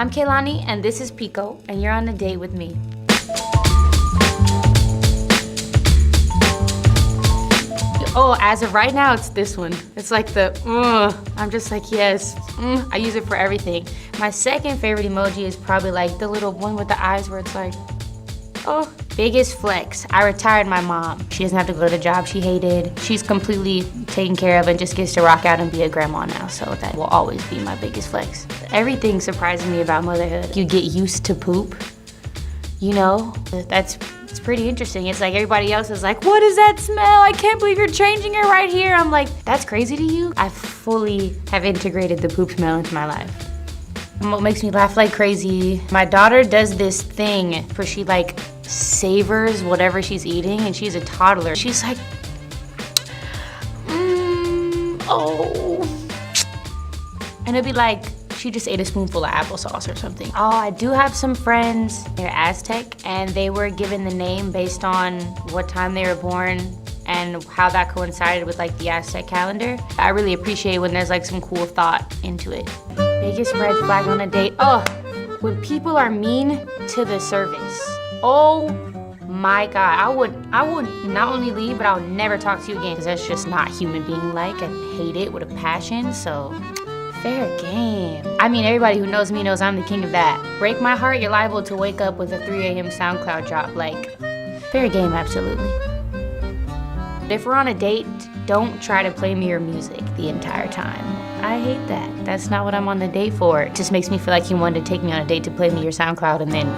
I'm Kehlani, and this is Pico, and you're on a date with me. Oh, as of right now, it's this one. It's like the, I'm just like, yes. I use it for everything. My second favorite emoji is probably like the little one with the eyes where it's like, oh. Biggest flex, I retired my mom. She doesn't have to go to the job she hated. She's completely taken care of and just gets to rock out and be a grandma now, so that will always be my biggest flex. Everything surprises me about motherhood. You get used to poop, you know? It's pretty interesting. It's like everybody else is like, what is that smell? I can't believe you're changing it right here. I'm like, that's crazy to you? I fully have integrated the poop smell into my life. What makes me laugh like crazy, my daughter does this thing where she like savors whatever she's eating, and she's a toddler. She's like, oh. And it'd be like, she just ate a spoonful of applesauce or something. Oh, I do have some friends, they're Aztec, and they were given the name based on what time they were born and how that coincided with like the Aztec calendar. I really appreciate when there's like some cool thought into it. Biggest red flag on a date, when people are mean to the service. Oh my God, I would not only leave, but I would never talk to you again, because that's just not human being like. I hate it with a passion, so fair game. I mean, everybody who knows me knows I'm the king of that. Break my heart, you're liable to wake up with a 3 a.m. SoundCloud drop. Like, fair game, absolutely. If we're on a date, don't try to play me your music the entire time. I hate that. That's not what I'm on the date for. It just makes me feel like you wanted to take me on a date to play me your SoundCloud, and then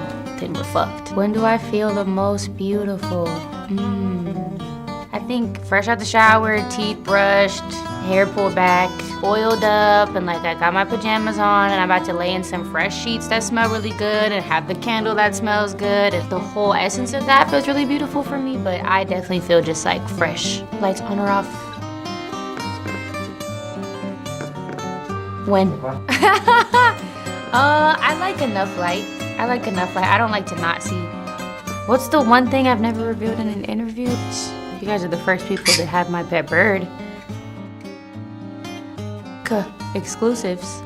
we're fucked. When do I feel the most beautiful? I think fresh out the shower, teeth brushed, hair pulled back, oiled up, and like I got my pajamas on, and I'm about to lay in some fresh sheets that smell really good and have the candle that smells good. And the whole essence of that feels really beautiful for me, but I definitely feel just like fresh. Lights on or off? When? I like enough light. I don't like to not see. What's the one thing I've never revealed in an interview? You guys are the first people to have my pet bird. Exclusives.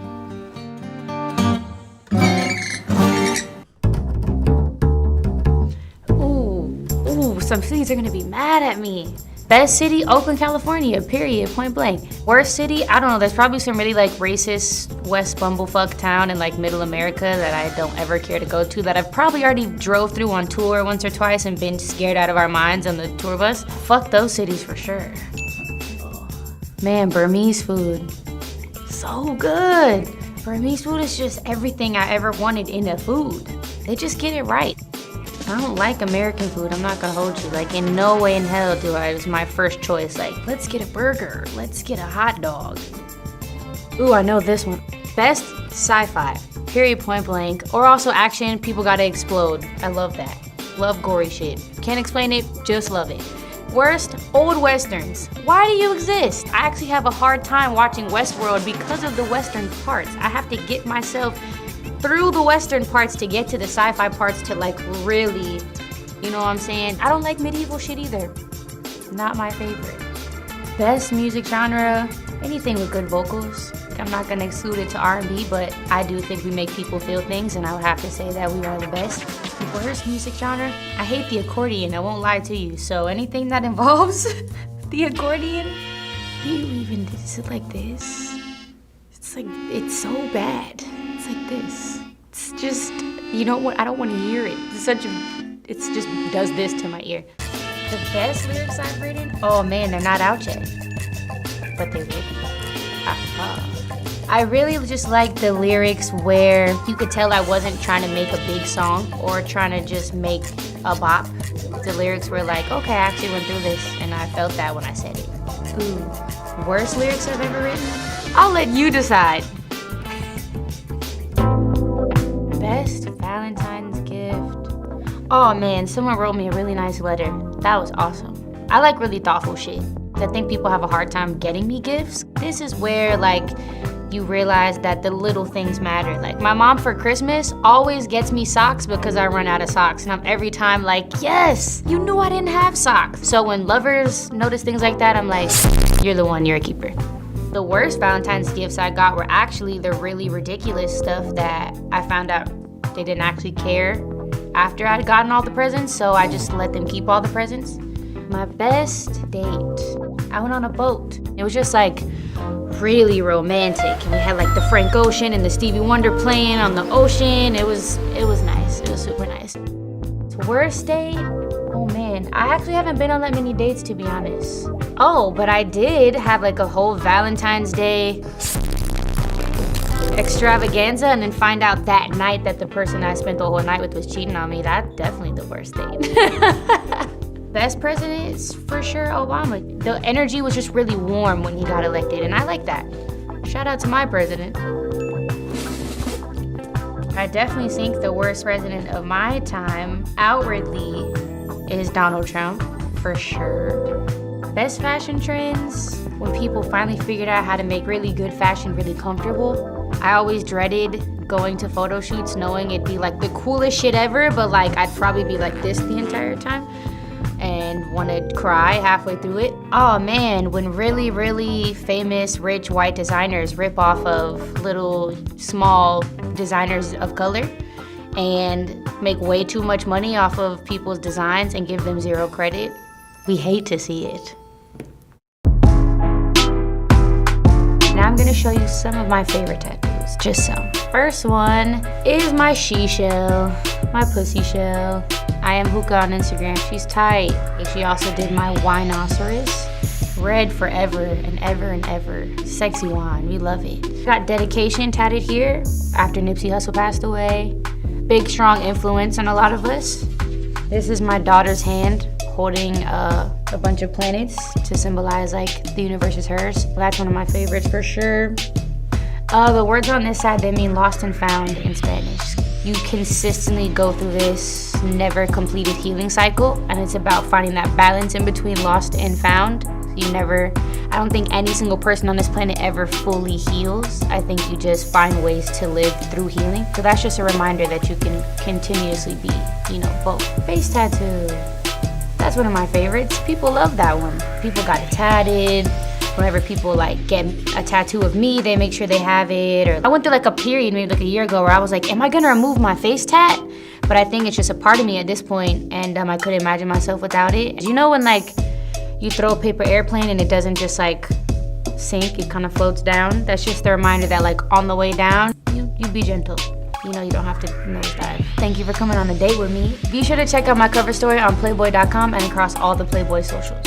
Ooh, some cities are gonna be mad at me. Best city, Oakland, California, period, point blank. Worst city, I don't know, there's probably some really like racist West Bumblefuck town in like middle America that I don't ever care to go to, that I've probably already drove through on tour once or twice and been scared out of our minds on the tour bus. Fuck those cities for sure. Man, Burmese food, so good. Burmese food is just everything I ever wanted in a food. They just get it right. I don't like American food, I'm not gonna hold you. Like, in no way in hell do I, it was my first choice. Like, let's get a burger, let's get a hot dog. Ooh, I know this one. Best sci-fi, period, point blank. Or also action, people gotta explode. I love that. Love gory shit. Can't explain it, just love it. Worst, old westerns. Why do you exist? I actually have a hard time watching Westworld because of the western parts. I have to get myself through the western parts to get to the sci-fi parts to like really, you know what I'm saying? I don't like medieval shit either. Not my favorite. Best music genre, anything with good vocals. I'm not gonna exclude it to R&B, but I do think we make people feel things, and I would have to say that we are the best. Worst music genre, I hate the accordion, I won't lie to you. So anything that involves the accordion, do you even, is it like this? It's like, it's so bad. It's like this. It's just, you know what, I don't want to hear it. It's just does this to my ear. The best lyrics I've written, oh man, they're not out yet, but they will be. I really just like the lyrics where you could tell I wasn't trying to make a big song or trying to just make a bop. The lyrics were like, okay, I actually went through this, and I felt that when I said it. Ooh, worst lyrics I've ever written? I'll let you decide. Best Valentine's gift. Oh man, someone wrote me a really nice letter. That was awesome. I like really thoughtful shit. I think people have a hard time getting me gifts. This is where like you realize that the little things matter. Like my mom for Christmas always gets me socks because I run out of socks, and I'm every time like, yes, you knew I didn't have socks. So when lovers notice things like that, I'm like, you're the one, you're a keeper. The worst Valentine's gifts I got were actually the really ridiculous stuff that I found out they didn't actually care after I'd gotten all the presents, so I just let them keep all the presents. My best date, I went on a boat. It was just like really romantic, and we had like the Frank Ocean and the Stevie Wonder playing on the ocean. It was nice. It was super nice. Worst date? Oh man, I actually haven't been on that many dates, to be honest. Oh, but I did have like a whole Valentine's Day extravaganza and then find out that night that the person I spent the whole night with was cheating on me. That's definitely the worst date. Best president is for sure Obama. The energy was just really warm when he got elected, and I like that. Shout out to my president. I definitely think the worst president of my time, outwardly, is Donald Trump, for sure. Best fashion trends, when people finally figured out how to make really good fashion really comfortable. I always dreaded going to photo shoots knowing it'd be like the coolest shit ever, but like I'd probably be like this the entire time and want to cry halfway through it. Oh man, when really, really famous rich white designers rip off of little small designers of color and make way too much money off of people's designs and give them zero credit. We hate to see it. Now I'm gonna show you some of my favorite tattoos, just some. First one is my she shell, my pussy shell. I am Hookah on Instagram, she's tight. She also did my winoceros. Red forever and ever and ever. Sexy wine, we love it. Got dedication tatted here after Nipsey Hussle passed away. Big, strong influence on a lot of us. This is my daughter's hand holding a bunch of planets to symbolize like the universe is hers. That's one of my favorites for sure. The words on this side, they mean lost and found in Spanish. You consistently go through this never completed healing cycle, and it's about finding that balance in between lost and found. I don't think any single person on this planet ever fully heals. I think you just find ways to live through healing. So that's just a reminder that you can continuously be, both. Face tattoo. That's one of my favorites. People love that one. People got it tatted. Whenever people get a tattoo of me, they make sure they have it. Or I went through a period maybe a year ago where I was like, am I gonna remove my face tat? But I think it's just a part of me at this point, and I couldn't imagine myself without it. You know when you throw a paper airplane and it doesn't just sink, it kind of floats down? That's just the reminder that on the way down, you be gentle. You don't have to nosedive. Thank you for coming on a date with me. Be sure to check out my cover story on Playboy.com and across all the Playboy socials.